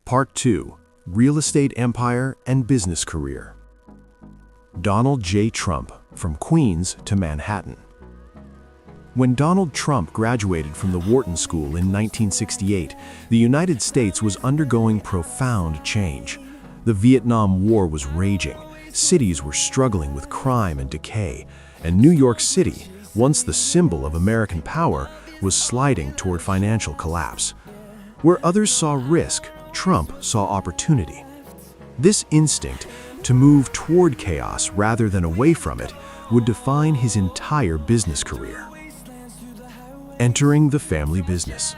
Part 2: Real Estate Empire and Business Career. Donald J. Trump, from Queens to Manhattan. When Donald Trump graduated from the Wharton School in 1968, the United States was undergoing profound change. The Vietnam War was raging, cities were struggling with crime and decay, and New York City, once the symbol of American power, was sliding toward financial collapse. Where others saw risk, Trump saw opportunity. This instinct to move toward chaos rather than away from it would define his entire business career. Entering the family business.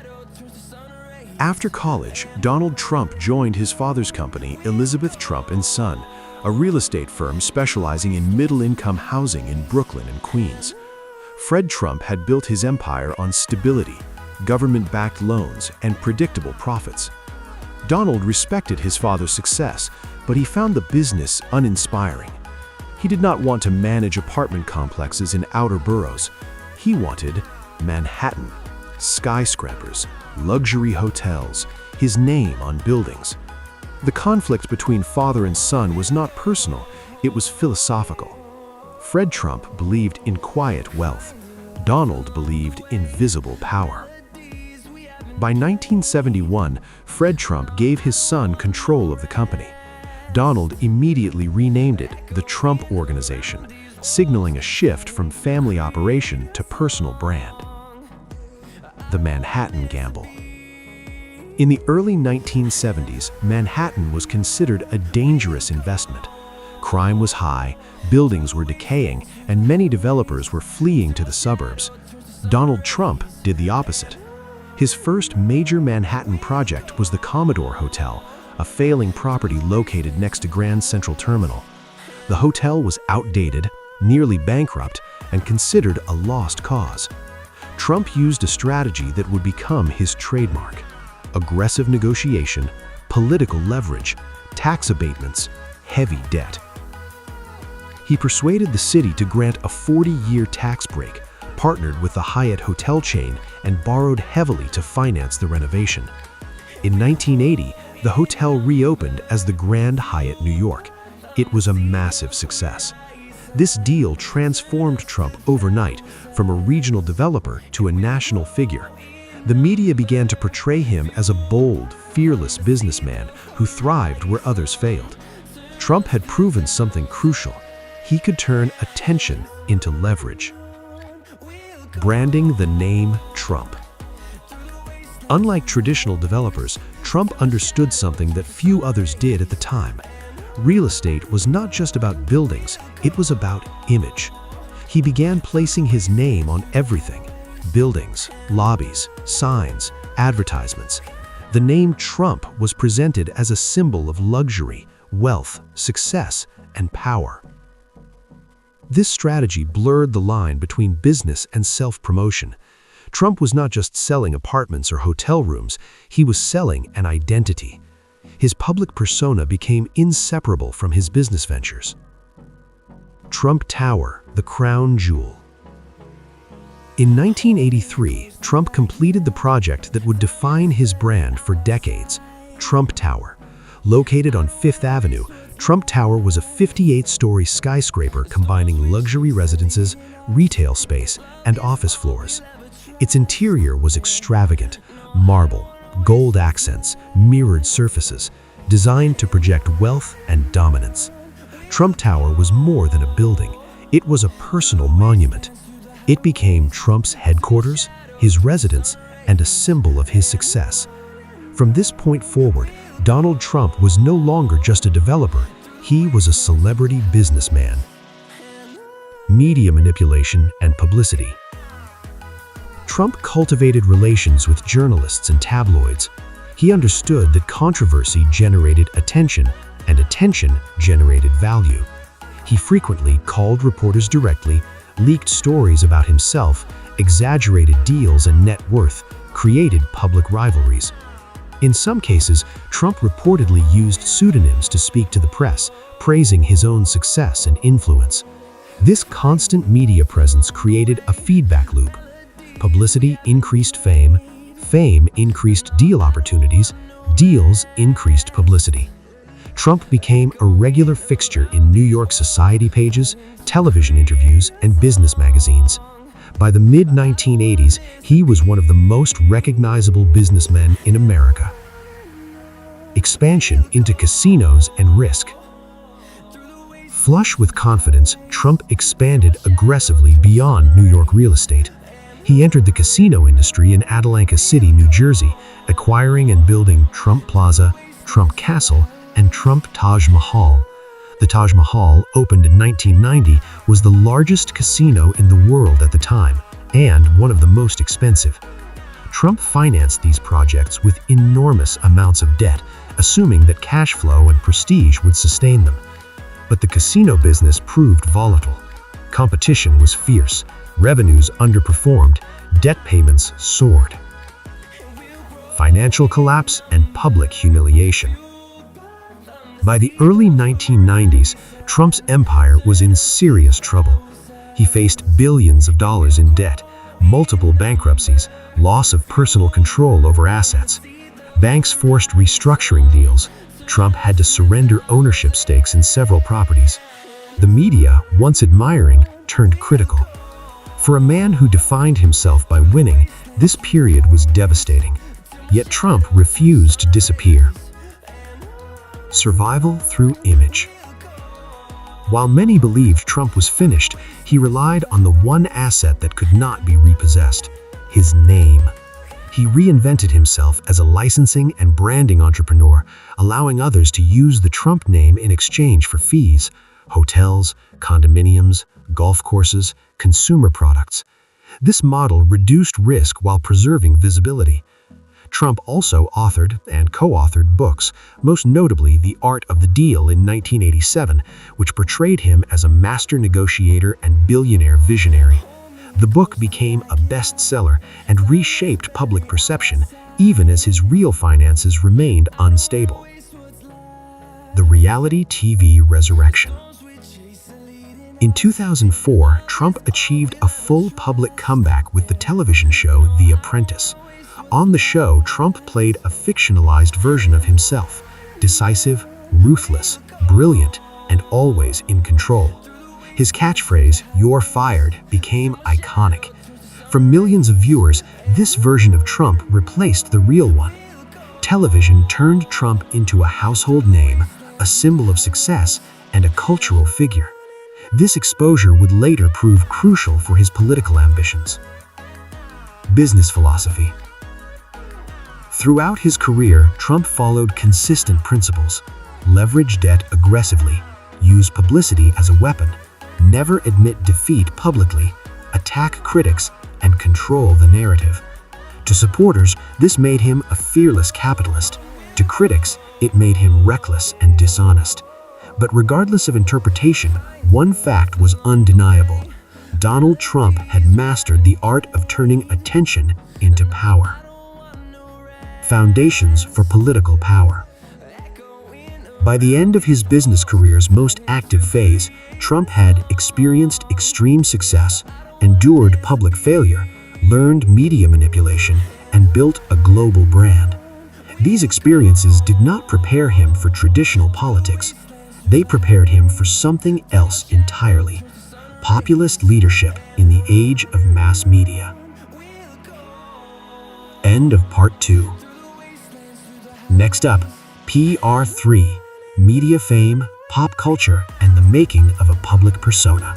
After college, Donald Trump joined his father's company, Elizabeth Trump & Son, a real estate firm specializing in middle-income housing in Brooklyn and Queens. Fred Trump had built his empire on stability, government-backed loans, and predictable profits. Donald respected his father's success, but he found the business uninspiring. He did not want to manage apartment complexes in outer boroughs. He wanted Manhattan, skyscrapers, luxury hotels, his name on buildings. The conflict between father and son was not personal, it was philosophical. Fred Trump believed in quiet wealth. Donald believed in visible power. By 1971, Fred Trump gave his son control of the company. Donald immediately renamed it the Trump Organization, signaling a shift from family operation to personal brand. The Manhattan Gamble. In the early 1970s, Manhattan was considered a dangerous investment. Crime was high, buildings were decaying, and many developers were fleeing to the suburbs. Donald Trump did the opposite. His first major Manhattan project was the Commodore Hotel, a failing property located next to Grand Central Terminal. The hotel was outdated, nearly bankrupt, and considered a lost cause. Trump used a strategy that would become his trademark: aggressive negotiation, political leverage, tax abatements, heavy debt. He persuaded the city to grant a 40-year tax break, partnered with the Hyatt hotel chain, and borrowed heavily to finance the renovation. In 1980, the hotel reopened as the Grand Hyatt New York. It was a massive success. This deal transformed Trump overnight from a regional developer to a national figure. The media began to portray him as a bold, fearless businessman who thrived where others failed. Trump had proven something crucial. He could turn attention into leverage. Branding the name Trump. Unlike traditional developers, Trump understood something that few others did at the time. Real estate was not just about buildings, it was about image. He began placing his name on everything: buildings, lobbies, signs, advertisements. The name Trump was presented as a symbol of luxury, wealth, success, and power. This strategy blurred the line between business and self-promotion. Trump was not just selling apartments or hotel rooms, he was selling an identity. His public persona became inseparable from his business ventures. Trump Tower, the crown jewel. In 1983, Trump completed the project that would define his brand for decades: Trump Tower. Located on Fifth Avenue, Trump Tower was a 58-story skyscraper combining luxury residences, retail space, and office floors. Its interior was extravagant: marble, gold accents, mirrored surfaces, designed to project wealth and dominance. Trump Tower was more than a building, it was a personal monument. It became Trump's headquarters, his residence, and a symbol of his success. From this point forward, Donald Trump was no longer just a developer, he was a celebrity businessman. Media manipulation and publicity. Trump cultivated relations with journalists and tabloids. He understood that controversy generated attention, and attention generated value. He frequently called reporters directly, leaked stories about himself, exaggerated deals and net worth, created public rivalries. In some cases, Trump reportedly used pseudonyms to speak to the press, praising his own success and influence. This constant media presence created a feedback loop. Publicity increased fame, fame increased deal opportunities, Deals increased publicity. Trump became a regular fixture in New York society pages, television interviews, and business magazines. By the mid-1980s, he was one of the most recognizable businessmen in America. Expansion into casinos and risk. Flush with confidence, Trump expanded aggressively beyond New York real estate. He entered the casino industry in Adelanca City, New Jersey, acquiring and building Trump Plaza, Trump Castle, and Trump Taj Mahal. The Taj Mahal, opened in 1990, was the largest casino in the world at the time, and one of the most expensive. Trump financed these projects with enormous amounts of debt, assuming that cash flow and prestige would sustain them. But the casino business proved volatile. Competition was fierce, revenues underperformed, debt payments soared. Financial collapse and public humiliation. By the early 1990s, Trump's empire was in serious trouble. He faced billions of dollars in debt, multiple bankruptcies, loss of personal control over assets. Banks forced restructuring deals. Trump had to surrender ownership stakes in several properties. The media, once admiring, turned critical. For a man who defined himself by winning, this period was devastating. Yet Trump refused to disappear. Survival through image. While many believed Trump was finished, he relied on the one asset that could not be repossessed: his name. He reinvented himself as a licensing and branding entrepreneur, allowing others to use the Trump name in exchange for fees: hotels, condominiums, golf courses, consumer products. This model reduced risk while preserving visibility. Trump also authored and co-authored books, most notably The Art of the Deal in 1987, which portrayed him as a master negotiator and billionaire visionary. The book became a bestseller and reshaped public perception, even as his real finances remained unstable. The reality TV resurrection. In 2004, Trump achieved a full public comeback with the television show The Apprentice. On the show, Trump played a fictionalized version of himself: decisive, ruthless, brilliant, and always in control. His catchphrase, "You're fired," became iconic. For millions of viewers, this version of Trump replaced the real one. Television turned Trump into a household name, a symbol of success, and a cultural figure. This exposure would later prove crucial for his political ambitions. Business philosophy. Throughout his career, Trump followed consistent principles: leverage debt aggressively, use publicity as a weapon, never admit defeat publicly, attack critics, and control the narrative. To supporters, this made him a fearless capitalist. To critics, it made him reckless and dishonest. But regardless of interpretation, one fact was undeniable: Donald Trump had mastered the art of turning attention into power. Foundations for political power. By the end of his business career's most active phase, Trump had experienced extreme success, endured public failure, learned media manipulation, and built a global brand. These experiences did not prepare him for traditional politics. They prepared him for something else entirely: populist leadership in the age of mass media. End of Part 2. Next up, PR3, media fame, pop culture, and the making of a public persona.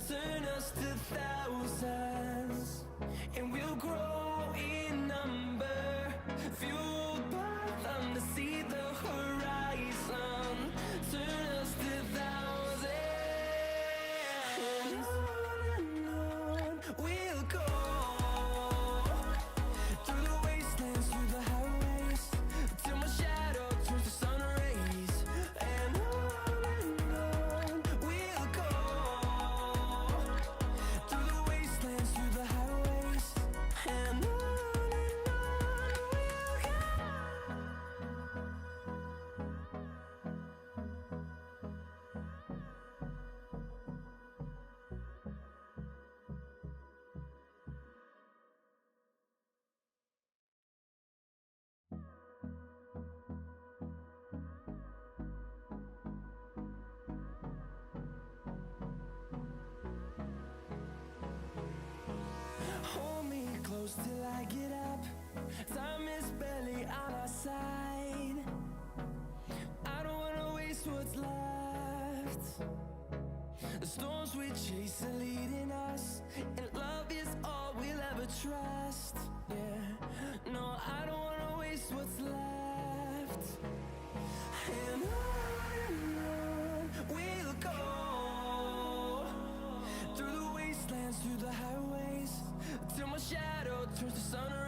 Turn us to thousands. by my side. I don't wanna waste what's left. The storms we chase are leading us, and love is all we'll ever trust. Yeah, no, I don't wanna waste what's left. And on we'll go, through the wastelands, through the highways, till my shadow turns to sun rays.